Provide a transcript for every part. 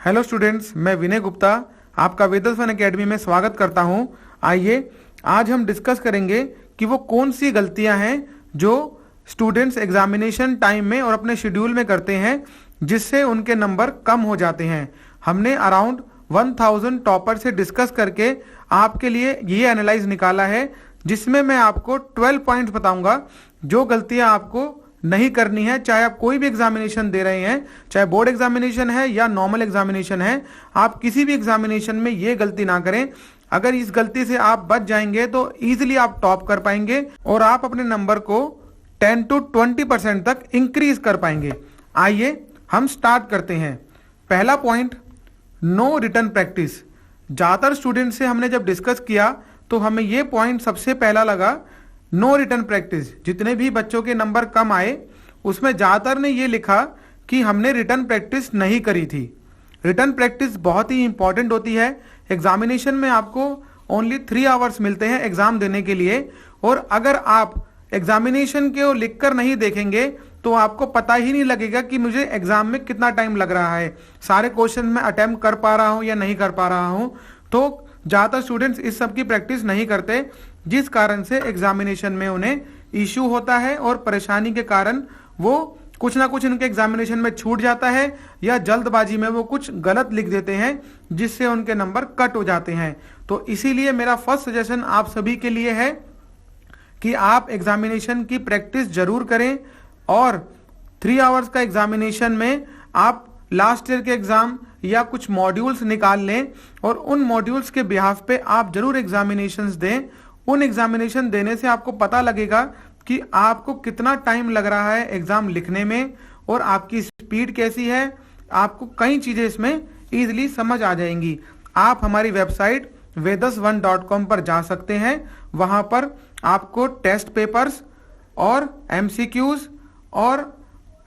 Hello students, मैं विनय गुप्ता आपका Vedas one academy में स्वागत करता हूं। आइए आज हम डिस्कस करेंगे कि वो कौन सी गलतियां हैं जो स्टूडेंट्स एग्जामिनेशन टाइम में और अपने शेड्यूल में करते हैं जिससे उनके नंबर कम हो जाते हैं। हमने अराउंड 1000 टॉपर से डिस्कस करके आपके लिए ये एनालाइज निकाला है जिसमें मैं आपको 12 पॉइंट्स बताऊंगा जो गलतियां आपको नहीं करनी है। चाहे आप कोई भी एग्जामिनेशन दे रहे हैं, चाहे बोर्ड एग्जामिनेशन है या नॉर्मल एग्जामिनेशन है, आप किसी भी एग्जामिनेशन में ये गलती ना करें। अगर इस गलती से आप बच जाएंगे तो इजीली आप टॉप कर पाएंगे और आप अपने नंबर को 10 to 20% तक इंक्रीज कर पाएंगे। आइए हम स्टार्ट करते हैं। पहला पॉइंट, नो रिटर्न प्रैक्टिस। ज्यादातर स्टूडेंट से हमने जब डिस्कस किया तो हमें ये पॉइंट सबसे पहला लगा, नो रिटर्न प्रैक्टिस। जितने भी बच्चों के नंबर कम आए उसमें ज्यादातर ने ये लिखा कि हमने रिटर्न प्रैक्टिस नहीं करी थी। रिटर्न प्रैक्टिस बहुत ही इंपॉर्टेंट होती है। एग्जामिनेशन में आपको ओनली 3 आवर्स मिलते हैं एग्जाम देने के लिए, और अगर आप एग्जामिनेशन के लिखकर नहीं देखेंगे तो आपको पता ही नहीं लगेगा कि मुझे एग्जाम में कितना टाइम लग रहा है, सारे क्वेश्चन में अटेम्प्ट कर पा रहा हूं या नहीं कर पा रहा हूं। तो ज्यादातर स्टूडेंट्स इस सब की प्रैक्टिस नहीं करते, जिस कारण से एग्जामिनेशन में उन्हें इश्यू होता है और परेशानी के कारण वो कुछ ना कुछ उनके एग्जामिनेशन में छूट जाता है या जल्दबाजी में वो कुछ गलत लिख देते हैं जिससे उनके नंबर कट हो जाते हैं। तो इसीलिए मेरा फर्स्ट सजेशन आप सभी के लिए है कि आप एग्जामिनेशन की प्रैक्टिस जरूर करें और 3 आवर्स का एग्जामिनेशन में आप लास्ट ईयर के एग्जाम या कुछ मॉड्यूल्स निकाल लें और उन मॉड्यूल्स के बिहाफ पे आप जरूर एग्जामिनेशंस दें। उन एग्जामिनेशन देने से आपको पता लगेगा कि आपको कितना टाइम लग रहा है एग्जाम लिखने में और आपकी स्पीड कैसी है। आपको कई चीजें इसमें इजीली समझ आ जाएंगी। आप हमारी वेबसाइट vedas1.com पर जा सकते हैं। वहां पर आपको टेस्ट पेपर्स और एमसीक्यूज और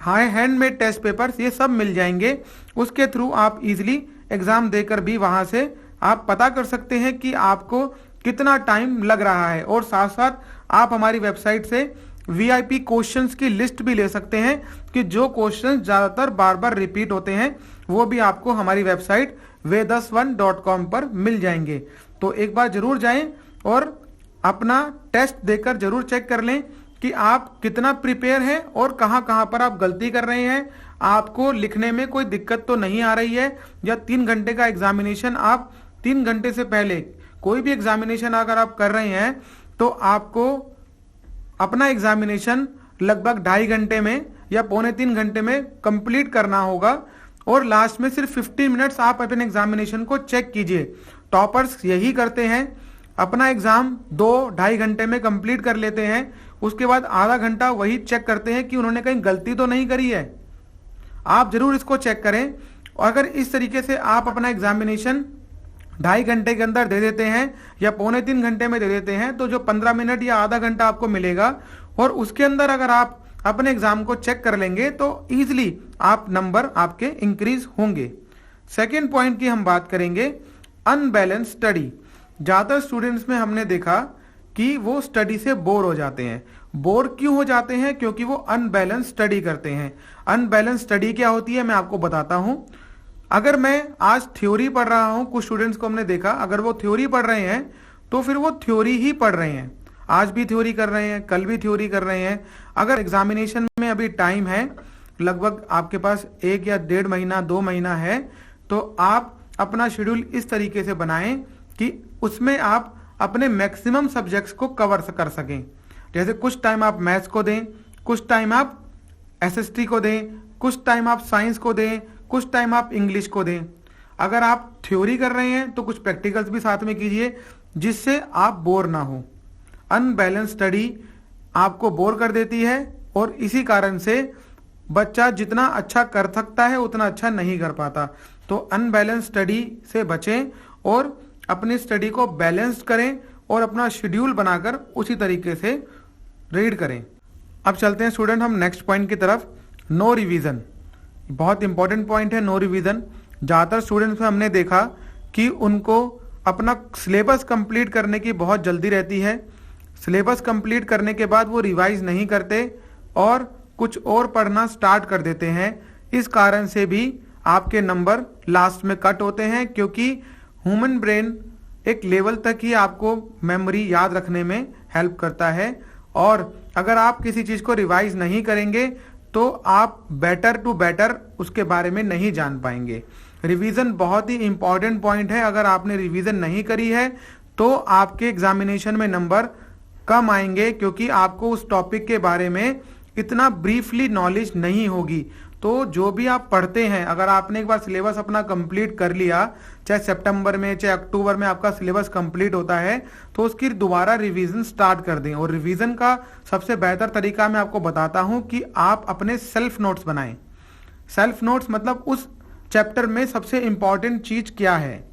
हाई हैंडमेड टेस्ट पेपर्स ये सब मिल जाएंगे। उसके थ्रू आप इजीली एग्जाम देकर भी वहां से आप पता कर सकते हैं कि आपको कितना टाइम लग रहा है, और साथ साथ आप हमारी वेबसाइट से वीआईपी क्वेश्चंस की लिस्ट भी ले सकते हैं कि जो क्वेश्चंस ज्यादातर बार बार रिपीट होते हैं वो भी आपको हमारी वेबसाइट vedas1.com पर मिल जाएंगे। तो एक बार जरूर जाएं और अपना टेस्ट देकर जरूर चेक कर लें कि आप कितना प्रिपेयर हैं और कहां कहां पर आप गलती कर रहे हैं। आपको लिखने में कोई दिक्कत तो नहीं आ रही है, या 3 घंटे का एग्जामिनेशन आप 3 घंटे से पहले कोई भी एग्जामिनेशन अगर आप कर रहे हैं तो आपको अपना एग्जामिनेशन लगभग 2.5 घंटे में या 2.25 घंटे में कंप्लीट करना होगा, और लास्ट में सिर्फ 15 मिनट्स आप अपने एग्जामिनेशन को चेक कीजिए। टॉपर्स यही करते हैं, अपना एग्जाम 2-2.5 घंटे में कंप्लीट कर लेते हैं, उसके बाद आधा घंटा वही चेक करते हैं कि उन्होंने कहीं गलती तो नहीं करी है। आप जरूर इसको चेक करें। और अगर इस तरीके से आप अपना एग्जामिनेशन 2.5 घंटे के अंदर दे देते हैं या 2.25 घंटे में दे देते हैं तो जो 15 मिनट या आधा घंटा आपको मिलेगा, और उसके अंदर अगर आप अपने एग्जाम को चेक कर लेंगे तो इजीली आप नंबर आपके इंक्रीज होंगे। सेकेंड पॉइंट की हम बात करेंगे, अनबैलेंस स्टडी। ज्यादातर स्टूडेंट्स में हमने देखा कि वो स्टडी से बोर हो जाते हैं। बोर क्यों हो जाते हैं? क्योंकि वो अनबैलेंस स्टडी करते हैं। अनबैलेंस स्टडी क्या होती है मैं आपको बताता हूं। अगर मैं आज थ्योरी पढ़ रहा हूं, कुछ स्टूडेंट्स को हमने देखा अगर वो थ्योरी पढ़ रहे हैं तो फिर वो थ्योरी ही पढ़ रहे हैं, आज भी थ्योरी कर रहे हैं, कल भी थ्योरी कर रहे हैं। अगर एग्जामिनेशन में अभी टाइम है, लगभग आपके पास 1 या 1.5 महीना 2 महीना है, तो आप अपना शेड्यूल इस तरीके से बनाएं कि उसमें आप अपने मैक्सिमम सब्जेक्ट्स को कवर कर सकें। जैसे कुछ टाइम आप मैथ्स को दें, कुछ टाइम आप एसएसटी को दें, कुछ टाइम आप साइंस को दें, कुछ टाइम आप इंग्लिश को दें। अगर आप थ्योरी कर रहे हैं तो कुछ प्रैक्टिकल्स भी साथ में कीजिए जिससे आप बोर ना हो। अनबैलेंस स्टडी आपको बोर कर देती है और इसी कारण से बच्चा जितना अच्छा कर सकता है उतना अच्छा नहीं कर पाता। तो अनबैलेंस स्टडी से बचें और अपनी स्टडी को बैलेंस्ड करें और अपना शेड्यूल बनाकर उसी तरीके से रीड करें। अब चलते हैं स्टूडेंट हम नेक्स्ट पॉइंट की तरफ, नो रिवीजन। बहुत इंपॉर्टेंट पॉइंट है नो रिवीजन। ज्यादातर स्टूडेंट्स में हमने देखा कि उनको अपना सिलेबस कंप्लीट करने की बहुत जल्दी रहती है। सिलेबस कंप्लीट करने के बाद वो रिवाइज नहीं करते और कुछ और पढ़ना स्टार्ट कर देते हैं। इस कारण से भी आपके नंबर लास्ट में कट होते हैं, क्योंकि ह्यूमन ब्रेन एक लेवल तक ही आपको मेमोरी याद रखने में हेल्प करता है, और अगर आप किसी चीज को रिवाइज नहीं करेंगे तो आप बेटर टू बेटर उसके बारे में नहीं जान पाएंगे। रिवीजन बहुत ही इंपॉर्टेंट पॉइंट है। अगर आपने रिवीजन नहीं करी है तो आपके एग्जामिनेशन में नंबर कम आएंगे, क्योंकि आपको उस टॉपिक के बारे में इतना ब्रीफली नॉलेज नहीं होगी। तो जो भी आप पढ़ते हैं, अगर आपने एक बार सिलेबस अपना कंप्लीट कर लिया, चाहे सितंबर में चाहे अक्टूबर में आपका सिलेबस कंप्लीट होता है, तो उसकी दोबारा रिवीजन स्टार्ट कर दें। और रिवीजन का सबसे बेहतर तरीका मैं आपको बताता हूं कि आप अपने सेल्फ नोट्स बनाएं। सेल्फ नोट्स मतलब उस चैप्टर में सबसे इंपॉर्टेंट चीज क्या है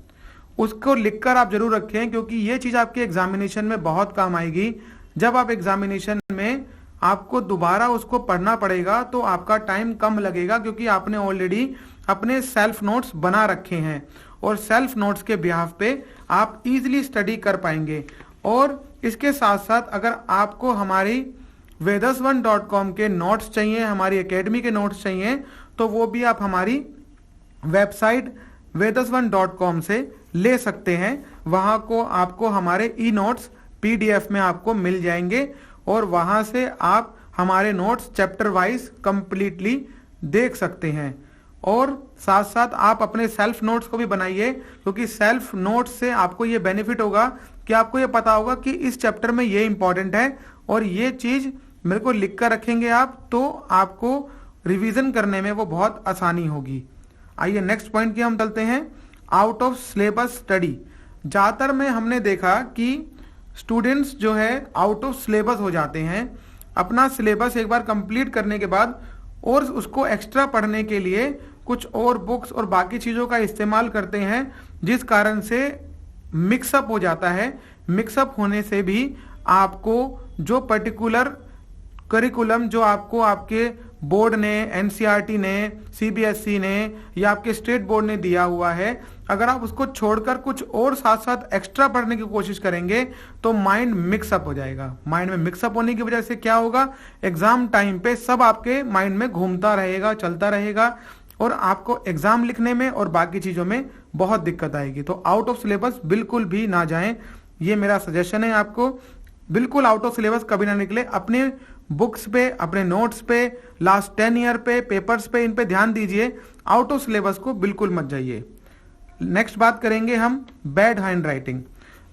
उसको लिखकर आप जरूर रखें, क्योंकि ये चीज आपके एग्जामिनेशन में बहुत काम आएगी। जब आप एग्जामिनेशन में आपको दोबारा उसको पढ़ना पड़ेगा तो आपका टाइम कम लगेगा, क्योंकि आपने ऑलरेडी अपने सेल्फ नोट्स बना रखे हैं, और सेल्फ नोट्स के बिहाफ पे आप इजीली स्टडी कर पाएंगे। और इसके साथ साथ अगर आपको हमारी vedas1.com के नोट्स चाहिए, हमारी एकेडमी के नोट्स चाहिए, तो वो भी आप हमारी वेबसाइट vedas1.com से ले सकते हैं। वहां को आपको हमारे ई नोट्स PDF में आपको मिल जाएंगे, और वहां से आप हमारे नोट्स चैप्टर वाइज कंप्लीटली देख सकते हैं। और साथ साथ आप अपने सेल्फ नोट्स को भी बनाइए, क्योंकि सेल्फ नोट्स से आपको ये बेनिफिट होगा कि आपको ये पता होगा कि इस चैप्टर में ये इंपॉर्टेंट है और ये चीज मेरे को लिख कर रखेंगे आप, तो आपको रिवीजन करने में वो बहुत आसानी होगी। आइए नेक्स्ट पॉइंट की हम चलते हैं, आउट ऑफ सिलेबस स्टडी। ज्यादातर में हमने देखा कि स्टूडेंट्स जो है आउट ऑफ सिलेबस हो जाते हैं। अपना सिलेबस एक बार कंप्लीट करने के बाद और उसको एक्स्ट्रा पढ़ने के लिए कुछ और बुक्स और बाकी चीजों का इस्तेमाल करते हैं, जिस कारण से मिक्सअप हो जाता है। मिक्सअप होने से भी आपको जो पर्टिकुलर करिकुलम जो आपको आपके बोर्ड ने, NCERT ने, CBSE ने या आपके स्टेट बोर्ड ने दिया हुआ है, अगर आप उसको छोड़कर कुछ और साथ साथ एक्स्ट्रा पढ़ने की कोशिश करेंगे तो माइंड मिक्सअप हो जाएगा। माइंड में मिक्सअप होने की वजह से क्या होगा, एग्जाम टाइम पे सब आपके माइंड में घूमता रहेगा, चलता रहेगा, और आपको एग्जाम लिखने में और बाकी चीजों में बहुत दिक्कत आएगी। तो आउट ऑफ सिलेबस बिल्कुल भी ना जाएं, ये मेरा सजेशन है आपको। बिल्कुल आउट ऑफ सिलेबस कभी ना निकले। अपने बुक्स पे, अपने नोट्स पे, लास्ट 10 ईयर पे, पेपर्स पे, इन पे ध्यान दीजिए। आउट ऑफ सिलेबस को बिल्कुल मत जाइए। नेक्स्ट बात करेंगे हम bad hand writing.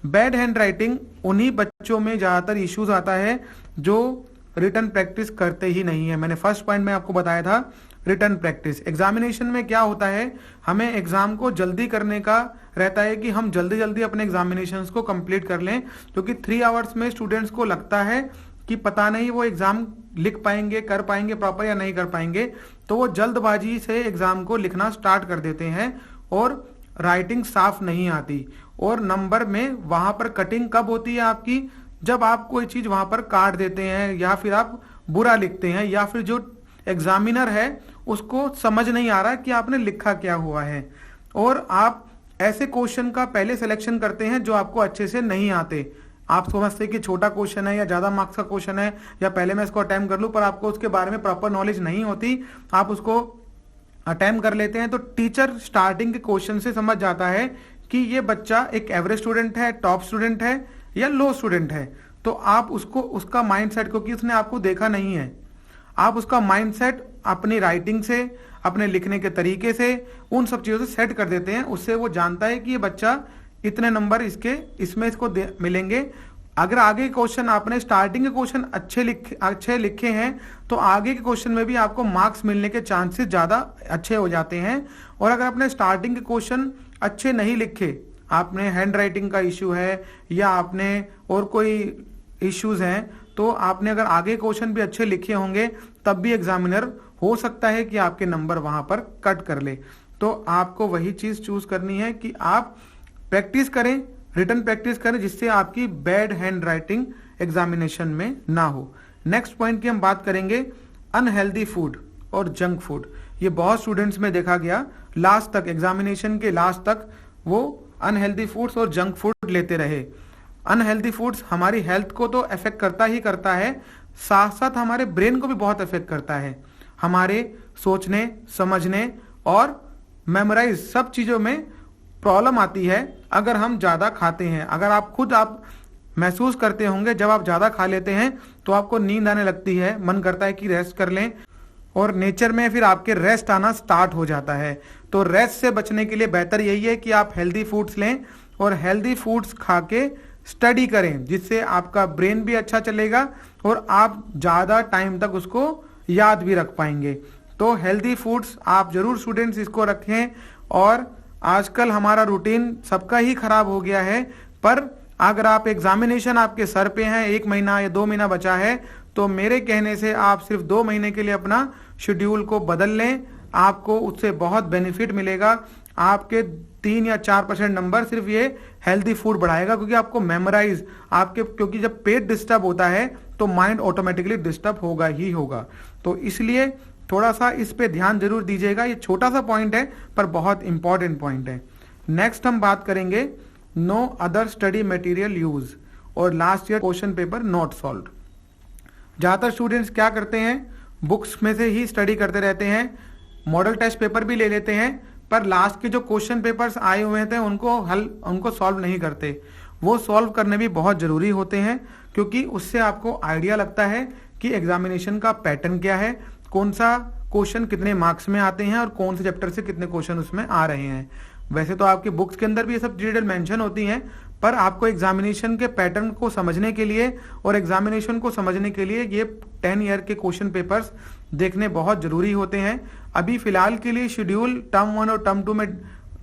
Bad hand writing उन्हीं बच्चों में ज्यादातर इश्यूज आता है जो रिटन प्रैक्टिस करते ही नहीं है। मैंने फर्स्ट पॉइंट में आपको बताया था रिटन प्रैक्टिस। एग्जामिनेशन में क्या होता है, हमें एग्जाम को जल्दी करने का रहता है कि हम जल्दी जल्दी अपने एग्जामिनेशन को कंप्लीट कर लें, क्योंकि 3 आवर्स में स्टूडेंट्स को लगता है कि पता नहीं वो एग्जाम लिख पाएंगे, कर पाएंगे प्रॉपर या नहीं कर पाएंगे, तो वो जल्दबाजी से एग्जाम को लिखना स्टार्ट कर देते हैं और राइटिंग साफ नहीं आती। और नंबर में वहां पर कटिंग कब होती है आपकी, जब आप कोई चीज वहां पर काट देते हैं या फिर आप बुरा लिखते हैं, या फिर जो एग्जामिनर है उसको समझ नहीं आ रहा कि आपने लिखा क्या हुआ है, और आप ऐसे क्वेश्चन का पहले सिलेक्शन करते हैं जो आपको अच्छे से नहीं आते। आप समझते कि छोटा क्वेश्चन है या ज्यादा मार्क्स का क्वेश्चन है, या पहले मैं इसको अटेम्प्ट कर लूं, पर आपको उसके बारे में प्रॉपर नॉलेज नहीं होती, आप उसको अटेम्प्ट कर लेते हैं। तो टीचर स्टार्टिंग के क्वेश्चन से समझ जाता है कि ये बच्चा एक एवरेज स्टूडेंट है, टॉप स्टूडेंट है या लो स्टूडेंट है। तो आप उसको उसका माइंडसेट, क्योंकि उसने आपको देखा नहीं है, आप उसका माइंडसेट अपनी राइटिंग से, अपने लिखने के तरीके से, उन सब चीजों से सेट कर देते हैं। उससे वो जानता है कि ये बच्चा इतने नंबर इसमें इसको मिलेंगे। अगर आगे के क्वेश्चन आपने स्टार्टिंग के क्वेश्चन अच्छे लिखे हैं तो आगे के क्वेश्चन में भी आपको मार्क्स मिलने के चांसेस ज्यादा अच्छे हो जाते हैं। और अगर आपने स्टार्टिंग के क्वेश्चन अच्छे नहीं लिखे, आपने हैंड राइटिंग का इश्यू है या आपने और कोई इश्यूज हैं, तो आपने अगर आगे क्वेश्चन भी अच्छे लिखे होंगे तब भी एग्जामिनर हो सकता है कि आपके नंबर वहां पर कट कर ले। तो आपको वही चीज चूज करनी है कि आप प्रैक्टिस करें, रिटन प्रैक्टिस करें, जिससे आपकी बैड हैंड राइटिंग एग्जामिनेशन में ना हो। नेक्स्ट पॉइंट की हम बात करेंगे अनहेल्दी फूड और जंक फूड। ये बहुत स्टूडेंट्स में देखा गया, लास्ट तक एग्जामिनेशन के लास्ट तक वो अनहेल्दी फूड्स और जंक फूड लेते रहे। अनहेल्दी फूड्स हमारी हेल्थ को तो अफेक्ट करता ही करता है, साथ साथ हमारे ब्रेन को भी बहुत अफेक्ट करता है, हमारे सोचने, समझने और मेमोराइज सब चीज़ों में प्रॉब्लम आती है अगर हम ज़्यादा खाते हैं। अगर आप महसूस करते होंगे जब आप ज़्यादा खा लेते हैं तो आपको नींद आने लगती है, मन करता है कि रेस्ट कर लें, और नेचर में फिर आपके रेस्ट आना स्टार्ट हो जाता है। तो रेस्ट से बचने के लिए बेहतर यही है कि आप हेल्दी फूड्स लें और हेल्दी फूड्स खा के स्टडी करें, जिससे आपका ब्रेन भी अच्छा चलेगा और आप ज़्यादा टाइम तक उसको याद भी रख पाएंगे। तो हेल्दी फूड्स आप जरूर स्टूडेंट्स इसको रखें। और आजकल हमारा रूटीन सबका ही खराब हो गया है, पर अगर आप एग्जामिनेशन आपके सर पे हैं, 1 महीना या 2 महीना बचा है, तो मेरे कहने से आप सिर्फ 2 महीने के लिए अपना शेड्यूल को बदल लें, आपको उससे बहुत बेनिफिट मिलेगा। आपके 3 या 4% नंबर सिर्फ ये हेल्दी फूड बढ़ाएगा, क्योंकि आपको मेमोराइज क्योंकि जब पेट डिस्टर्ब होता है तो माइंड ऑटोमेटिकली डिस्टर्ब होगा ही होगा। तो इसलिए थोड़ा सा इस पे ध्यान जरूर दीजिएगा। ये छोटा सा पॉइंट है पर बहुत इंपॉर्टेंट पॉइंट है। नेक्स्ट हम बात करेंगे no other study material use और last year question paper not solve. ज्यादातर स्टूडेंट्स क्या करते हैं, बुक्स में से ही स्टडी करते रहते हैं, मॉडल टेस्ट पेपर भी ले लेते हैं, पर लास्ट के जो क्वेश्चन पेपर्स आए हुए थे उनको सॉल्व नहीं करते। वो सॉल्व करने भी बहुत जरूरी होते हैं, क्योंकि उससे आपको आइडिया लगता है कि एग्जामिनेशन का पैटर्न क्या है, कौन सा क्वेश्चन कितने मार्क्स में आते हैं और कौन से चैप्टर से कितने क्वेश्चन उसमें आ रहे हैं। वैसे तो आपकी बुक्स के अंदर भी ये सब डिटेल मेंशन होती हैं, पर आपको एग्जामिनेशन के पैटर्न को समझने के लिए और एग्जामिनेशन को समझने के लिए ये 10 ईयर के क्वेश्चन पेपर्स देखने बहुत जरूरी होते हैं। अभी फिलहाल के लिए शेड्यूल टर्म 1 और टर्म 2 में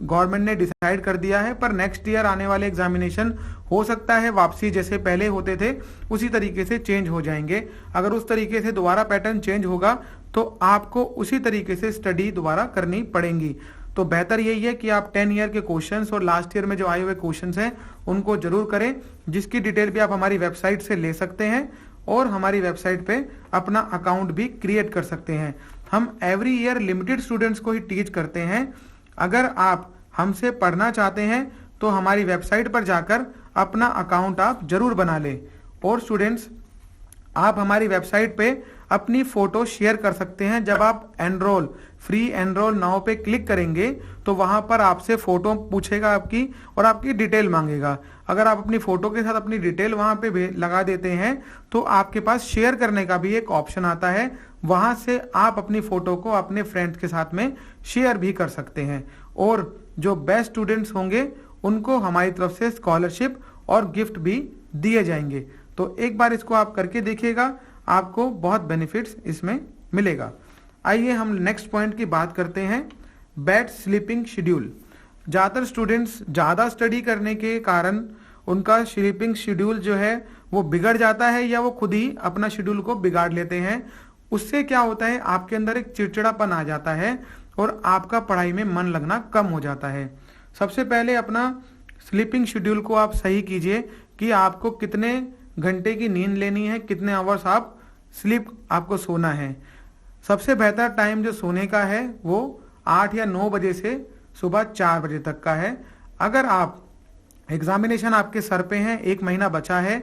गवर्नमेंट ने डिसाइड कर दिया है, पर नेक्स्ट ईयर आने वाले एग्जामिनेशन हो सकता है वापसी जैसे पहले होते थे उसी तरीके से चेंज हो जाएंगे। अगर उस तरीके से दोबारा पैटर्न चेंज होगा तो आपको उसी तरीके से स्टडी दोबारा करनी पड़ेगी। तो बेहतर यही है कि आप 10 ईयर के क्वेश्चंस और लास्ट ईयर में जो आए हुए क्वेश्चंस हैं उनको जरूर करें, जिसकी डिटेल भी आप हमारी वेबसाइट से ले सकते हैं और हमारी वेबसाइट पे अपना अकाउंट भी क्रिएट कर सकते हैं। हम एवरी ईयर लिमिटेड स्टूडेंट्स को ही टीच करते हैं। अगर आप हमसे पढ़ना चाहते हैं तो हमारी वेबसाइट पर जाकर अपना अकाउंट आप जरूर बना लें। और स्टूडेंट्स, आप हमारी वेबसाइट पे अपनी फोटो शेयर कर सकते हैं। जब आप फ्री एनरोल नाउ पे क्लिक करेंगे तो वहां पर आपसे फोटो पूछेगा आपकी और आपकी डिटेल मांगेगा। अगर आप अपनी फोटो के साथ अपनी डिटेल वहां पे लगा देते हैं तो आपके पास शेयर करने का भी एक ऑप्शन आता है, वहां से आप अपनी फोटो को अपने फ्रेंड्स के साथ में शेयर भी कर सकते हैं। और जो बेस्ट स्टूडेंट्स होंगे उनको हमारी तरफ से स्कॉलरशिप और गिफ्ट भी दिए जाएंगे। तो एक बार इसको आप करके देखिएगा, आपको बहुत बेनिफिट्स इसमें मिलेगा। आइए हम नेक्स्ट पॉइंट की बात करते हैं, बैड स्लीपिंग शेड्यूल। ज़्यादातर स्टूडेंट्स ज़्यादा स्टडी करने के कारण उनका स्लीपिंग शेड्यूल जो है वो बिगड़ जाता है, या वो खुद ही अपना शेड्यूल को बिगाड़ लेते हैं। उससे क्या होता है, आपके अंदर एक चिड़चिड़ापन आ जाता है और आपका पढ़ाई में मन लगना कम हो जाता है। सबसे पहले अपना स्लीपिंग शेड्यूल को आप सही कीजिए कि आपको कितने घंटे की नींद लेनी है, कितने आवर्स आप स्लीप आपको सोना है। सबसे बेहतर टाइम जो सोने का है वो 8 या 9 बजे से सुबह 4 बजे तक का है। अगर आप एग्जामिनेशन आपके सर पे हैं, 1 महीना बचा है,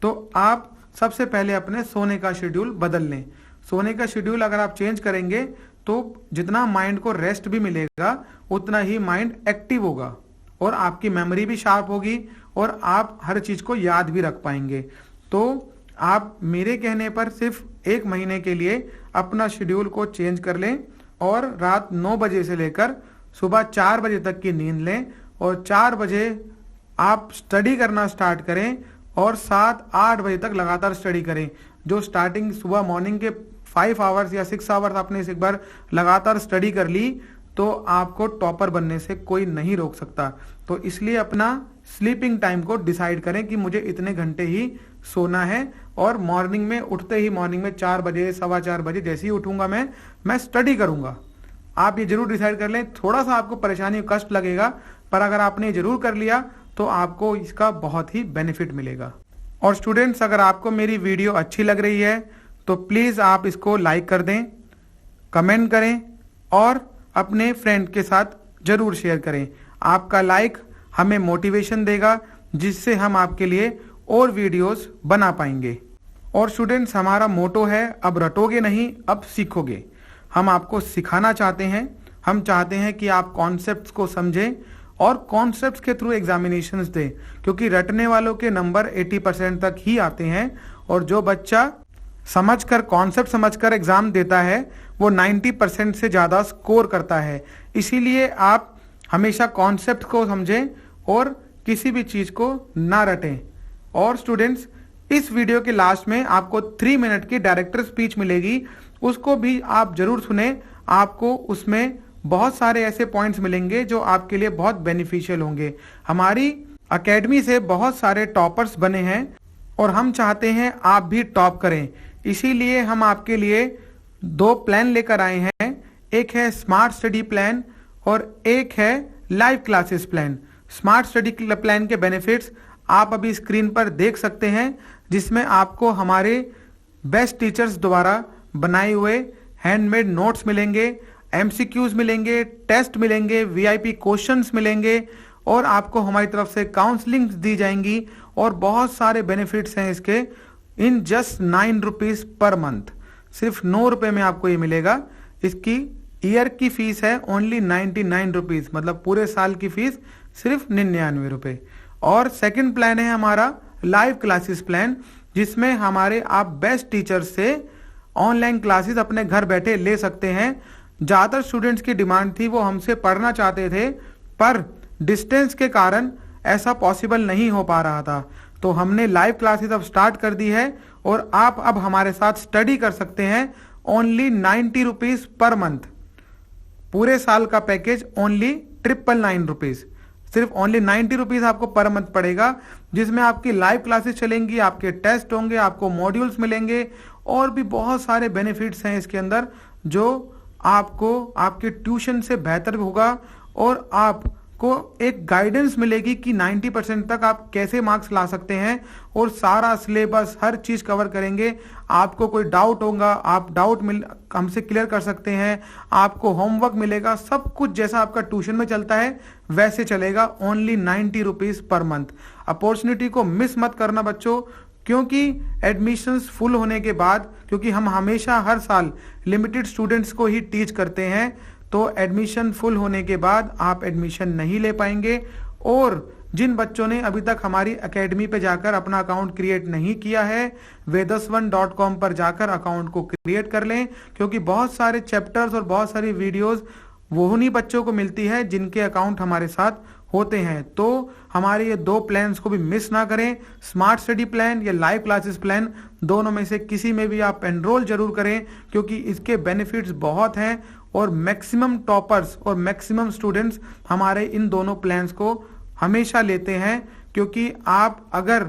तो आप सबसे पहले अपने सोने का शेड्यूल बदल लें। सोने का शेड्यूल अगर आप चेंज करेंगे तो जितना माइंड को रेस्ट भी मिलेगा उतना ही माइंड एक्टिव होगा और आपकी मेमोरी भी शार्प होगी और आप हर चीज को याद भी रख पाएंगे। तो आप मेरे कहने पर सिर्फ 1 महीने के लिए अपना शेड्यूल को चेंज कर लें और रात 9 बजे से लेकर सुबह 4 बजे तक की नींद लें और 4 बजे आप स्टडी करना स्टार्ट करें और 7-8 बजे तक लगातार स्टडी करें। जो स्टार्टिंग सुबह मॉर्निंग के 5 आवर्स या 6 आवर्स आपने एक बार लगातार स्टडी कर ली तो आपको टॉपर बनने से कोई नहीं रोक सकता। तो इसलिए अपना स्लीपिंग टाइम को डिसाइड करें कि मुझे इतने घंटे ही सोना है और मॉर्निंग में उठते ही मॉर्निंग में 4 बजे 4:15 बजे जैसे ही उठूंगा मैं स्टडी करूंगा। आप ये जरूर डिसाइड कर लें। थोड़ा सा आपको परेशानी कष्ट लगेगा, पर अगर आपने ये जरूर कर लिया तो आपको इसका बहुत ही बेनिफिट मिलेगा। और स्टूडेंट्स, अगर आपको मेरी वीडियो अच्छी लग रही है तो प्लीज आप इसको लाइक कर दें, कमेंट करें और अपने फ्रेंड के साथ जरूर शेयर करें। आपका लाइक हमें मोटिवेशन देगा, जिससे हम आपके लिए और वीडियोस बना पाएंगे। और स्टूडेंट्स, हमारा मोटो है अब रटोगे नहीं अब सीखोगे। हम आपको सिखाना चाहते हैं, हम चाहते हैं कि आप कॉन्सेप्ट्स को समझें और कॉन्सेप्ट्स के थ्रू एग्जामिनेशंस दें, क्योंकि रटने वालों के नंबर 80% तक ही आते हैं और जो बच्चा समझकर कॉन्सेप्ट समझकर एग्जाम देता है वो 90% से ज़्यादा स्कोर करता है। इसीलिए आप हमेशा कॉन्सेप्ट को समझें और किसी भी चीज़ को ना रटें। और स्टूडेंट्स, इस वीडियो के लास्ट में आपको 3 मिनट की डायरेक्टर स्पीच मिलेगी, उसको भी आप जरूर सुने। आपको उसमें बहुत सारे ऐसे पॉइंट्स मिलेंगे जो आपके लिए बहुत बेनिफिशियल होंगे। हमारी एकेडमी से बहुत सारे टॉपर्स बने हैं और हम चाहते हैं आप भी टॉप करें। इसीलिए हम आपके लिए 2 प्लान लेकर आए हैं। एक है स्मार्ट स्टडी प्लान और एक है live classes plan. Smart study plan के बेनिफिट्स आप अभी स्क्रीन पर देख सकते हैं, जिसमें आपको हमारे बेस्ट टीचर्स द्वारा बनाए हुए हैंडमेड नोट्स मिलेंगे, एमसीक्यूज मिलेंगे, टेस्ट मिलेंगे, वीआईपी क्वेश्चंस मिलेंगे और आपको हमारी तरफ से काउंसलिंग दी जाएंगी और बहुत सारे बेनिफिट्स हैं इसके। In just 9 rupees per month, सिर्फ 9 रुपए में आपको ये मिलेगा। इसकी ईयर की फीस है ओनली 99 रुपीज, मतलब पूरे साल की फीस सिर्फ 99 रुपए। और सेकंड प्लान है हमारा लाइव क्लासेस प्लान, जिसमें हमारे आप बेस्ट टीचर से ऑनलाइन क्लासेस अपने घर बैठे ले सकते हैं। ज़्यादातर स्टूडेंट्स की डिमांड थी, वो हमसे पढ़ना चाहते थे पर डिस्टेंस के कारण ऐसा पॉसिबल नहीं हो पा रहा था, तो हमने लाइव क्लासेस अब स्टार्ट कर दी है और आप अब हमारे साथ स्टडी कर सकते हैं ओनली 90 रुपीज पर मंथ। पूरे साल का पैकेज ओनली 999 रुपीज, सिर्फ ओनली 90 रुपीज आपको पर मंथ पड़ेगा, जिसमें आपकी लाइव क्लासेस चलेंगी, आपके टेस्ट होंगे, आपको मॉड्यूल्स मिलेंगे और भी बहुत सारे बेनिफिट्स हैं इसके अंदर, जो आपको आपके ट्यूशन से बेहतर होगा और आपको एक गाइडेंस मिलेगी कि 90% तक आप कैसे मार्क्स ला सकते हैं और सारा सिलेबस हर चीज कवर करेंगे। आपको कोई डाउट होगा, आप डाउट हमसे क्लियर कर सकते हैं, आपको होमवर्क मिलेगा, सब कुछ जैसा आपका ट्यूशन में चलता है वैसे चलेगा। Only 90 rupees per month. Opportunity को मिस मत करना बच्चों, क्योंकि एडमिशन्स फुल होने के बाद, क्योंकि हम हमेशा हर साल लिमिटेड स्टूडेंट्स को ही टीच करते हैं, तो एडमिशन फुल होने के बाद आप एडमिशन नहीं ले पाएंगे। और जिन बच्चों ने अभी तक हमारी एकेडमी पे जाकर अपना अकाउंट क्रिएट नहीं किया है, vedas1.com पर जाकर अकाउंट को क्रिएट कर लें, क्योंकि बहुत सारे चैप्टर्स और बहुत सारी वीडियोस वो उन्हीं बच्चों को मिलती है जिनके अकाउंट हमारे साथ होते हैं। तो हमारे ये 2 प्लान्स को भी मिस ना करें, स्मार्ट स्टडी प्लान या लाइव क्लासेस प्लान, दोनों में से किसी में भी आप एनरोल जरूर करें, क्योंकि इसके बेनिफिट्स बहुत हैं और मैक्सिमम टॉपर्स और मैक्सिमम स्टूडेंट्स हमारे इन दोनों प्लान्स को हमेशा लेते हैं। क्योंकि आप अगर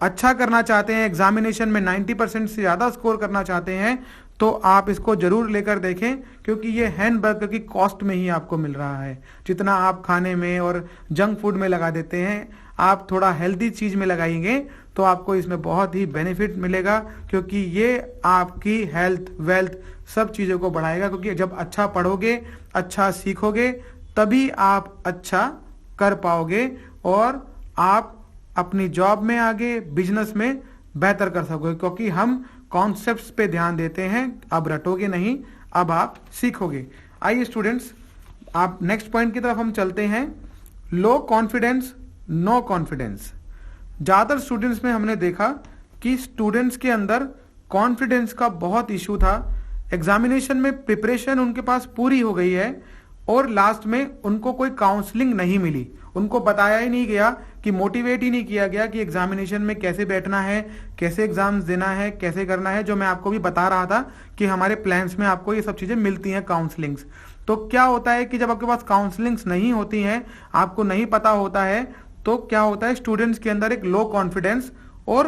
अच्छा करना चाहते हैं, एग्जामिनेशन में 90% से ज़्यादा स्कोर करना चाहते हैं, तो आप इसको जरूर लेकर देखें, क्योंकि ये हैमबर्गर की कॉस्ट में ही आपको मिल रहा है। जितना आप खाने में और जंक फूड में लगा देते हैं, आप थोड़ा हेल्दी चीज में लगाएंगे तो आपको इसमें बहुत ही बेनिफिट मिलेगा, क्योंकि ये आपकी हेल्थ वेल्थ सब चीजों को बढ़ाएगा। क्योंकि जब अच्छा पढ़ोगे, अच्छा सीखोगे, तभी आप अच्छा कर पाओगे और आप अपनी जॉब में आगे बिजनेस में बेहतर कर सकोगे। क्योंकि हम कॉन्सेप्ट्स पे ध्यान देते हैं, अब रटोगे नहीं, अब आप सीखोगे। आइए स्टूडेंट्स, आप नेक्स्ट पॉइंट की तरफ हम चलते हैं। Low confidence no confidence. ज्यादातर स्टूडेंट्स में हमने देखा कि स्टूडेंट्स के अंदर कॉन्फिडेंस का बहुत इशू था। एग्जामिनेशन में प्रिपरेशन उनके पास पूरी हो गई है और लास्ट में उनको कोई काउंसलिंग नहीं मिली, उनको बताया ही नहीं गया, कि मोटिवेट ही नहीं किया गया कि एग्जामिनेशन में कैसे बैठना है, कैसे एग्जाम्स देना है, कैसे करना है। जो मैं आपको भी बता रहा था कि हमारे प्लान्स में आपको ये सब चीजें मिलती हैं, काउंसलिंग्स। तो क्या होता है कि जब आपके पास काउंसलिंग्स नहीं होती हैं, आपको नहीं पता होता है, तो क्या होता है, स्टूडेंट्स के अंदर एक लो कॉन्फिडेंस और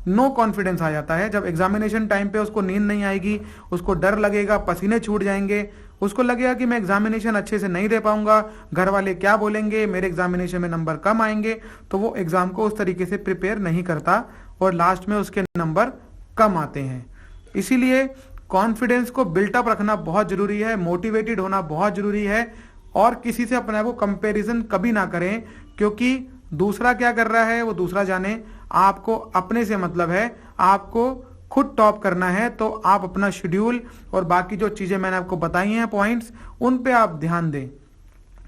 नो कॉन्फिडेंस आ जाता है। जब एग्जामिनेशन टाइम पे उसको नींद नहीं आएगी, उसको डर लगेगा, पसीने छूट जाएंगे, उसको लगेगा कि मैं एग्जामिनेशन अच्छे से नहीं दे पाऊंगा, घर वाले क्या बोलेंगे, मेरे एग्जामिनेशन में नंबर कम आएंगे, तो वो एग्जाम को उस तरीके से प्रिपेयर नहीं करता और लास्ट में उसके नंबर कम आते हैं। इसीलिए कॉन्फिडेंस को बिल्टअप रखना बहुत जरूरी है, मोटिवेटेड होना बहुत जरूरी है और किसी से अपने को कंपैरिजन कभी ना करें, क्योंकि दूसरा क्या कर रहा है वो दूसरा जाने, आपको अपने से मतलब है। आपको खुद टॉप करना है तो आप अपना शेड्यूल और बाकी जो चीजें मैंने आपको बताई हैं पॉइंट्स, उन पे आप ध्यान दें।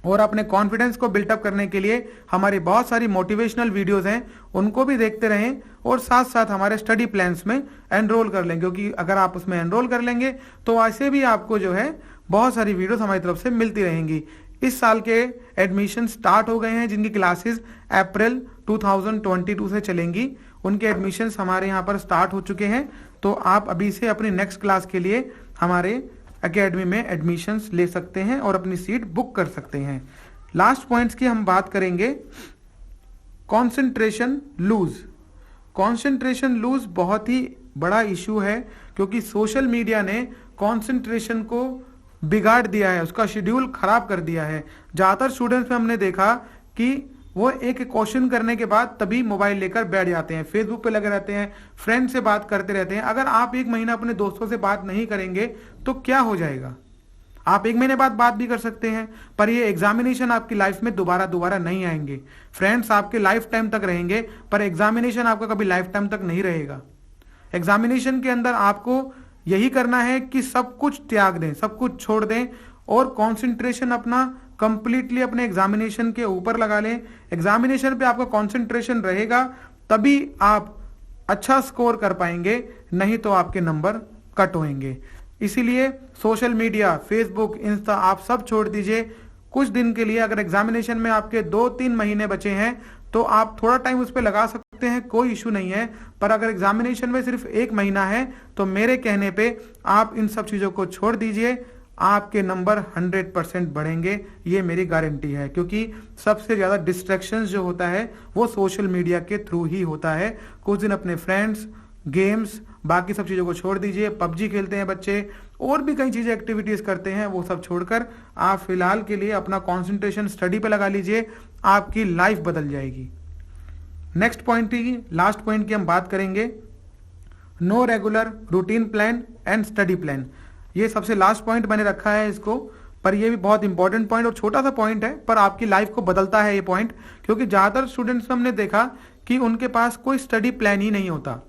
और अपने कॉन्फिडेंस को बिल्टअप करने के लिए हमारी बहुत सारी मोटिवेशनल वीडियोस हैं, उनको भी देखते रहें और साथ साथ हमारे स्टडी प्लान्स में एनरोल कर लें, क्योंकि अगर आप उसमें एनरोल कर लेंगे तो ऐसे भी आपको जो है बहुत सारी वीडियोस हमारी तरफ से मिलती रहेंगी। इस साल के एडमिशन स्टार्ट हो गए हैं, जिनकी क्लासेस अप्रैल 2022 से चलेंगी, उनके एडमिशन्स हमारे यहाँ पर स्टार्ट हो चुके हैं। तो आप अभी से अपनी नेक्स्ट क्लास के लिए हमारे एकेडमी में एडमिशन्स ले सकते हैं और अपनी सीट बुक कर सकते हैं। लास्ट पॉइंट्स की हम बात करेंगे। Concentration loose. कंसंट्रेशन लूज बहुत ही बड़ा इशू है, क्योंकि सोशल मीडिया ने कंसंट्रेशन को बिगाड़ दिया है, उसका शेड्यूल खराब कर दिया है। ज्यादातर स्टूडेंट्स में हमने देखा कि वो एक क्वेश्चन करने के बाद तभी मोबाइल लेकर बैठ जाते हैं, फेसबुक पे लगे रहते हैं, फ्रेंड से बात करते रहते हैं। अगर आप एक महीना अपने दोस्तों से बात नहीं करेंगे तो क्या हो जाएगा? आप एक महीने बाद बात भी कर सकते हैं, पर ये एग्जामिनेशन आपकी लाइफ में दोबारा नहीं आएंगे। फ्रेंड्स आपके लाइफ टाइम तक रहेंगे, पर एग्जामिनेशन आपका कभी लाइफ टाइम तक नहीं रहेगा। एग्जामिनेशन के अंदर आपको यही करना है कि सब कुछ त्याग दें, सब कुछ छोड़ दें और कंसंट्रेशन अपना कंप्लीटली अपने एग्जामिनेशन के ऊपर लगा लें। एग्जामिनेशन पे आपका कंसंट्रेशन रहेगा तभी आप अच्छा स्कोर कर पाएंगे, नहीं तो आपके नंबर कट होंगे। इसीलिए सोशल मीडिया, फेसबुक, इंस्टा आप सब छोड़ दीजिए कुछ दिन के लिए। अगर एग्जामिनेशन में आपके 2-3 महीने बचे हैं तो आप थोड़ा टाइम उस पर लगा सकते हैं, कोई इशू नहीं है। पर अगर एग्जामिनेशन में सिर्फ 1 महीना है तो मेरे कहने पे आप इन सब चीजों को छोड़ दीजिए, आपके नंबर 100% बढ़ेंगे, ये मेरी गारंटी है। क्योंकि सबसे ज्यादा डिस्ट्रैक्शंस जो होता है वो सोशल मीडिया के थ्रू ही होता है। कुछ दिन अपने फ्रेंड्स, गेम्स, बाकी सब चीजों को छोड़ दीजिए। पबजी खेलते हैं बच्चे, और भी कई चीजें एक्टिविटीज करते हैं, वो सब छोड़कर आप फिलहाल के लिए अपना कंसंट्रेशन स्टडी पे लगा लीजिए, आपकी लाइफ बदल जाएगी। नेक्स्ट पॉइंट की, लास्ट पॉइंट की हम बात करेंगे, no regular routine plan and study plan. ये सबसे लास्ट पॉइंट मैंने रखा है इसको, पर ये भी बहुत इंपॉर्टेंट पॉइंट और छोटा सा पॉइंट है, पर आपकी लाइफ को बदलता है ये पॉइंट। क्योंकि ज्यादातर स्टूडेंट्स हमने देखा कि उनके पास कोई स्टडी प्लान ही नहीं होता।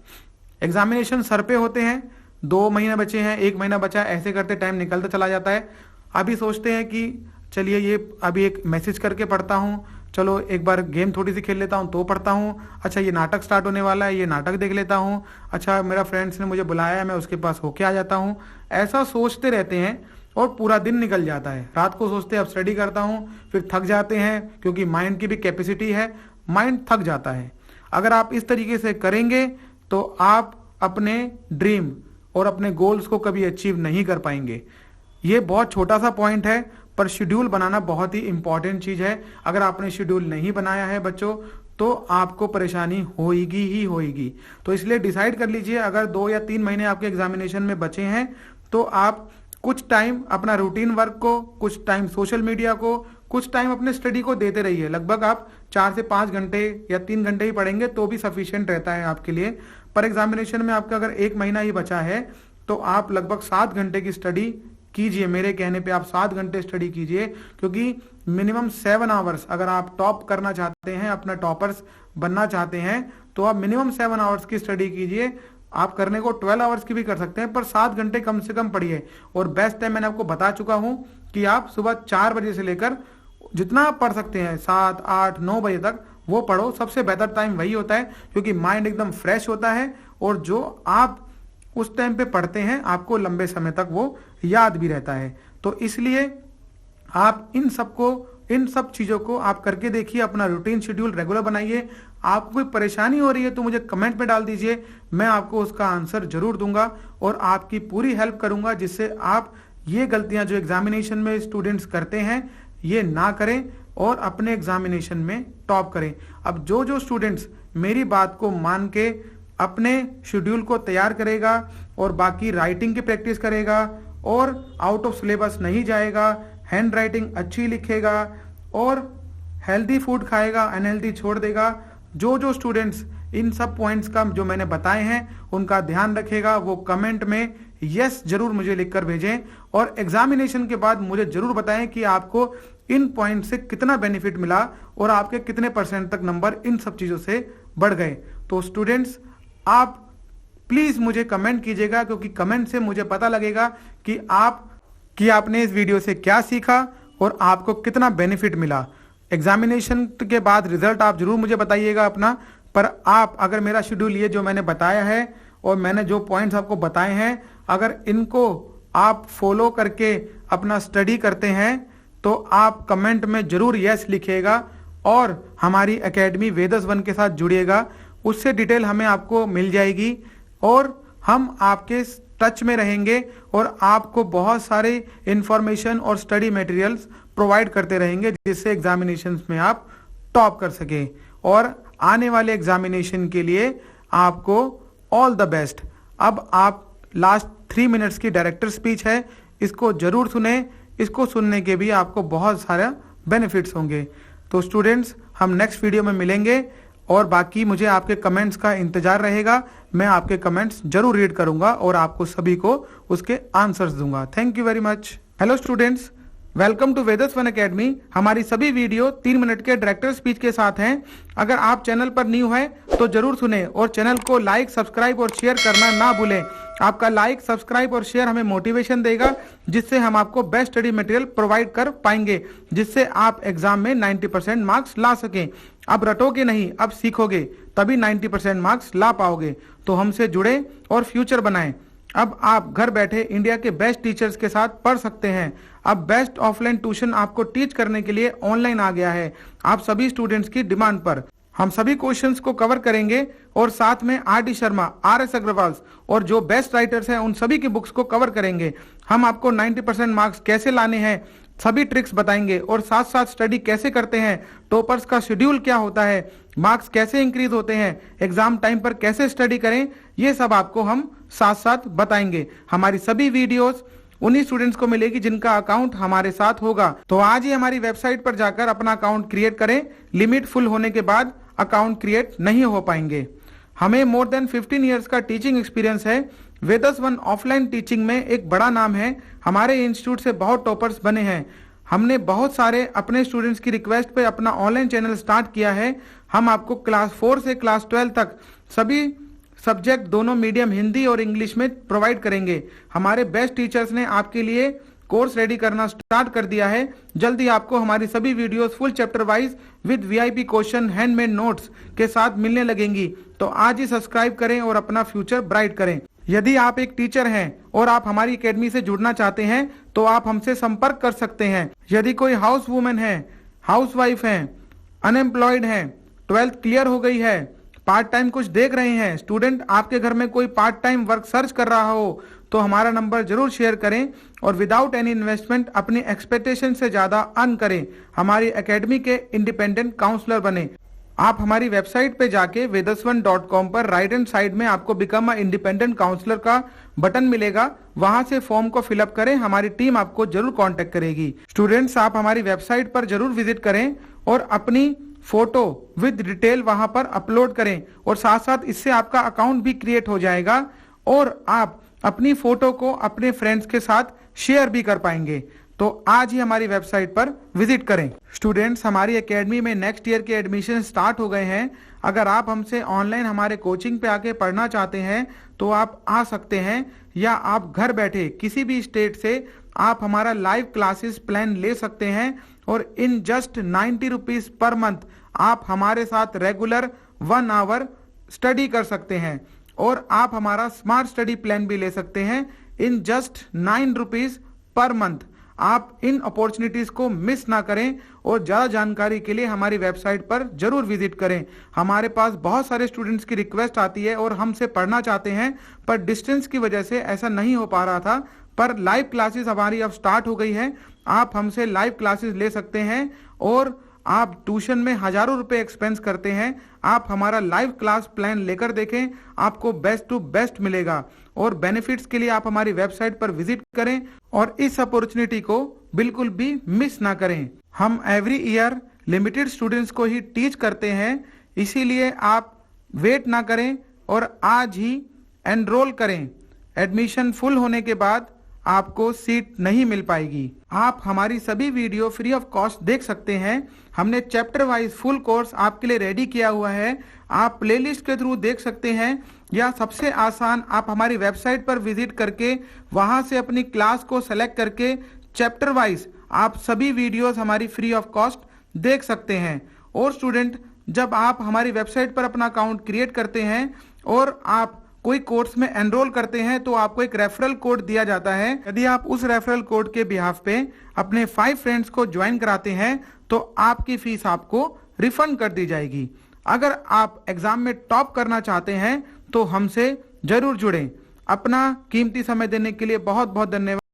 एग्जामिनेशन सर पे होते हैं, 2 महीने बचे हैं, 1 महीना बचा है, ऐसे करते टाइम निकलता चला जाता है। अभी सोचते हैं कि चलिए ये अभी एक मैसेज करके पढ़ता हूँ, चलो एक बार गेम थोड़ी सी खेल लेता हूँ तो पढ़ता हूँ, अच्छा ये नाटक स्टार्ट होने वाला है, ये नाटक देख लेता हूँ, अच्छा मेरा फ्रेंड्स ने मुझे बुलाया है, मैं उसके पास होके आ जाता हूँ। ऐसा सोचते रहते हैं और पूरा दिन निकल जाता है। रात को सोचते हैं अब स्टडी करता हूँ, फिर थक जाते हैं, क्योंकि माइंड की भी कैपेसिटी है, माइंड थक जाता है। अगर आप इस तरीके से करेंगे तो आप अपने ड्रीम और अपने गोल्स को कभी अचीव नहीं कर पाएंगे। ये बहुत छोटा सा पॉइंट है, पर शेड्यूल बनाना बहुत ही इंपॉर्टेंट चीज है। अगर आपने शेड्यूल नहीं बनाया है बच्चों तो आपको परेशानी होगी ही होगी। तो इसलिए डिसाइड कर लीजिए, अगर 2 या 3 महीने आपके एग्जामिनेशन में बचे हैं तो आप कुछ टाइम अपना रूटीन वर्क को, कुछ टाइम सोशल मीडिया को, कुछ टाइम अपने स्टडी को देते रहिए। लगभग आप 4 से 5 घंटे या 3 घंटे ही पढ़ेंगे तो भी सफिशिएंट रहता है आपके लिए। पर एग्जामिनेशन में आपका अगर 1 महीना ही बचा है तो आप लगभग 7 घंटे की स्टडी कीजिए। मेरे कहने पे आप 7 घंटे स्टडी कीजिए, क्योंकि मिनिमम 7 आवर्स, अगर आप टॉप करना चाहते हैं, अपना टॉपर्स बनना चाहते हैं, तो आप मिनिमम 7 आवर्स की स्टडी कीजिए। आप करने को 12 आवर्स की भी कर सकते हैं, पर 7 घंटे कम से कम पढ़िए। और बेस्ट टाइम मैंने आपको बता चुका हूं कि आप सुबह 4 बजे से लेकर जितना आप पढ़ सकते हैं 7, 8, 9 बजे तक वो पढ़ो। सबसे बेहतर टाइम वही होता है, क्योंकि माइंड एकदम फ्रेश होता है और जो आप उस टाइम पे पढ़ते हैं आपको लंबे समय तक वो याद भी रहता है। तो इसलिए आप इन सब चीजों को आप करके देखिए, अपना रूटीन शेड्यूल रेगुलर बनाइए। आपको कोई परेशानी हो रही है तो मुझे कमेंट में डाल दीजिए, मैं आपको उसका आंसर जरूर दूंगा और आपकी पूरी हेल्प करूंगा, जिससे आप ये गलतियां जो एग्जामिनेशन में स्टूडेंट्स करते हैं ये ना करें और अपने एग्जामिनेशन में टॉप करें। अब जो स्टूडेंट्स मेरी बात को मान के अपने शेड्यूल को तैयार करेगा और बाकी राइटिंग की प्रैक्टिस करेगा और आउट ऑफ सिलेबस नहीं जाएगा, हैंड राइटिंग अच्छी लिखेगा और हेल्दी फूड खाएगा, अनहेल्दी छोड़ देगा, जो स्टूडेंट्स इन सब पॉइंट्स का जो मैंने बताए हैं उनका ध्यान रखेगा, वो कमेंट में यस जरूर मुझे लिखकर भेजें और एग्जामिनेशन के बाद मुझे जरूर बताएं कि आपको इन पॉइंट से कितना बेनिफिट मिला और आपके कितने % तक नंबर इन सब चीजों से बढ़ गए। तो स्टूडेंट्स, आप प्लीज मुझे कमेंट कीजिएगा, क्योंकि कमेंट से मुझे पता लगेगा कि आपने इस वीडियो से क्या सीखा और आपको कितना बेनिफिट मिला। एग्जामिनेशन के बाद रिजल्ट आप जरूर मुझे बताइएगा अपना, पर आप अगर मेरा शेड्यूल ये जो मैंने बताया है और मैंने जो पॉइंट्स आपको बताए हैं, अगर इनको आप फॉलो करके अपना स्टडी करते हैं तो आप कमेंट में जरूर यस लिखिएगा और हमारी एकेडमी वेदस वन के साथ जुड़िएगा। उससे डिटेल हमें आपको मिल जाएगी और हम आपके टच में रहेंगे और आपको बहुत सारे इंफॉर्मेशन और स्टडी मटेरियल्स प्रोवाइड करते रहेंगे, जिससे एग्जामिनेशंस में आप टॉप कर सके। और आने वाले एग्जामिनेशन के लिए आपको ऑल द बेस्ट। अब आप लास्ट 3 मिनट्स की डायरेक्टर स्पीच है, इसको जरूर सुने। इसको सुनने के भी आपको बहुत सारे बेनिफिट्स होंगे। तो स्टूडेंट्स, हम नेक्स्ट वीडियो में मिलेंगे और बाकी मुझे आपके कमेंट्स का इंतजार रहेगा। मैं आपके कमेंट्स जरूर रीड करूंगा और आपको सभी को उसके आंसर्स दूंगा। Thank you very much. Hello students, welcome to Vedas one academy. हमारी सभी वीडियो 3 मिनट के डायरेक्टर स्पीच के साथ हैं। अगर आप चैनल पर न्यू हैं तो जरूर सुने और चैनल को लाइक, सब्सक्राइब और शेयर करना ना भूलें। आपका लाइक, सब्सक्राइब और शेयर हमें मोटिवेशन देगा, जिससे हम आपको बेस्ट स्टडी मटेरियल प्रोवाइड कर पाएंगे, जिससे आप एग्जाम में 90% मार्क्स ला सकें। अब रटोगे नहीं, अब सीखोगे, तभी 90% मार्क्स ला पाओगे। तो हमसे जुड़े और फ्यूचर बनाएं। अब आप घर बैठे इंडिया के बेस्ट टीचर्स के साथ पढ़ सकते हैं। अब बेस्ट ऑफलाइन ट्यूशन आपको टीच करने के लिए ऑनलाइन आ गया है, आप सभी स्टूडेंट्स की डिमांड पर। हम सभी क्वेश्चंस को कवर करेंगे और साथ में आर.डी. शर्मा, आर.एस. अग्रवाल और जो बेस्ट राइटर्स हैं उन सभी की बुक्स को कवर करेंगे। हम आपको 90% मार्क्स कैसे लाने हैं सभी ट्रिक्स बताएंगे और साथ साथ स्टडी कैसे करते हैं, टॉपर्स का शेड्यूल क्या होता है, मार्क्स कैसे इंक्रीज होते हैं, एग्जाम टाइम पर कैसे स्टडी करें, ये सब आपको हम साथ साथ बताएंगे। हमारी सभी वीडियोस उन्हीं स्टूडेंट्स को मिलेगी जिनका अकाउंट हमारे साथ होगा। तो आज ही हमारी वेबसाइट पर जाकर अपना अकाउंट क्रिएट करें। लिमिट फुल होने के बाद अकाउंट क्रिएट नहीं हो पाएंगे। हमें मोर देन 15 इयर्स का टीचिंग एक्सपीरियंस है। वेदस वन ऑफलाइन टीचिंग में एक बड़ा नाम है। हमारे इंस्टीट्यूट से बहुत टॉपर्स बने हैं। हमने बहुत सारे अपने स्टूडेंट्स की रिक्वेस्ट पे अपना ऑनलाइन चैनल स्टार्ट किया है। हम आपको क्लास 4 से क्लास 12 तक सभी सब्जेक्ट दोनों मीडियम हिंदी और इंग्लिश में प्रोवाइड करेंगे। हमारे बेस्ट टीचर्स ने आपके लिए कोर्स रेडी करना स्टार्ट कर दिया है। जल्दी आपको हमारी सभी videos full chapter wise with VIP question, handmade notes के साथ मिलने लगेंगी। तो आज ही सब्सक्राइब करें और अपना फ्यूचर ब्राइट करें। यदि आप एक टीचर हैं और आप हमारी एकेडमी से जुड़ना चाहते हैं तो आप हमसे संपर्क कर सकते हैं। यदि कोई हाउस वुमेन है, हाउस वाइफ है, अनएम्प्लॉयड है, 12th क्लियर हो गई है, पार्ट टाइम कुछ देख रहे हैं, स्टूडेंट आपके घर में कोई पार्ट टाइम वर्क सर्च कर रहा हो, तो हमारा नंबर जरूर शेयर करें और विदाउट एनी इन्वेस्टमेंट अपनी एक्सपेक्टेशन से ज्यादा अर्न करें। हमारी एकेडमी के इंडिपेंडेंट काउंसलर बने। आप हमारी वेबसाइट पे जाके vedaswan.com पर राइट हैंड साइड में आपको बिकम अ इंडिपेंडेंट काउंसलर का बटन मिलेगा। वहां से फॉर्म को फिलअप करें, हमारी टीम आपको जरूर कांटेक्ट करेगी। स्टूडेंट्स, आप हमारी वेबसाइट पर जरूर विजिट करें और अपनी फोटो विद डिटेल वहां पर अपलोड करें और साथ साथ इससे आपका अकाउंट भी क्रिएट हो जाएगा और आप अपनी फोटो को अपने फ्रेंड्स के साथ शेयर भी कर पाएंगे। तो आज ही हमारी वेबसाइट पर विजिट करें। स्टूडेंट्स, हमारी एकेडमी में नेक्स्ट ईयर के एडमिशन स्टार्ट हो गए हैं। अगर आप हमसे ऑनलाइन हमारे कोचिंग पे आके पढ़ना चाहते हैं तो आप आ सकते हैं, या आप घर बैठे किसी भी स्टेट से आप हमारा लाइव क्लासेस प्लान ले सकते हैं और in just 90 rupees per month आप हमारे साथ रेगुलर 1 आवर स्टडी कर सकते हैं और आप हमारा स्मार्ट स्टडी प्लान भी ले सकते हैं in just 9 rupees per month. आप इन अपॉर्चुनिटीज को मिस ना करें और ज्यादा जानकारी के लिए हमारी वेबसाइट पर जरूर विजिट करें। हमारे पास बहुत सारे स्टूडेंट्स की रिक्वेस्ट आती है और हमसे पढ़ना चाहते हैं, पर डिस्टेंस की वजह से ऐसा नहीं हो पा रहा था। पर लाइव क्लासेस हमारी अब स्टार्ट हो गई है। आप हमसे लाइव क्लासेस ले सकते हैं और आप ट्यूशन में हजारों रुपए एक्सपेंस करते हैं। आप हमारा लाइव क्लास प्लान लेकर देखें, आपको बेस्ट टू बेस्ट मिलेगा। और बेनिफिट्स के लिए आप हमारी वेबसाइट पर विजिट करें और इस अपॉर्चुनिटी को बिल्कुल भी मिस ना करें। हम एवरी ईयर लिमिटेड स्टूडेंट्स को ही टीच करते हैं, इसीलिए आप वेट ना करें और आज ही एनरोल करें। एडमिशन फुल होने के बाद आपको सीट नहीं मिल पाएगी। आप हमारी सभी वीडियो फ्री ऑफ कॉस्ट देख सकते हैं। हमने चैप्टर वाइज फुल कोर्स आपके लिए रेडी किया हुआ है। आप प्लेलिस्ट के थ्रू देख सकते हैं या सबसे आसान, आप हमारी वेबसाइट पर विजिट करके वहां से अपनी क्लास को सेलेक्ट करके चैप्टर वाइज आप सभी वीडियोस हमारी फ्री ऑफ कॉस्ट देख सकते हैं। और स्टूडेंट, जब आप हमारी वेबसाइट पर अपना अकाउंट क्रिएट करते हैं और आप कोई कोर्स में एनरोल करते हैं तो आपको एक रेफरल कोड दिया जाता है। यदि आप उस रेफरल कोड के बिहाफ पे अपने 5 फ्रेंड्स को ज्वाइन कराते हैं तो आपकी फीस आपको रिफंड कर दी जाएगी। अगर आप एग्जाम में टॉप करना चाहते हैं तो हमसे जरूर जुड़ें। अपना कीमती समय देने के लिए बहुत बहुत धन्यवाद।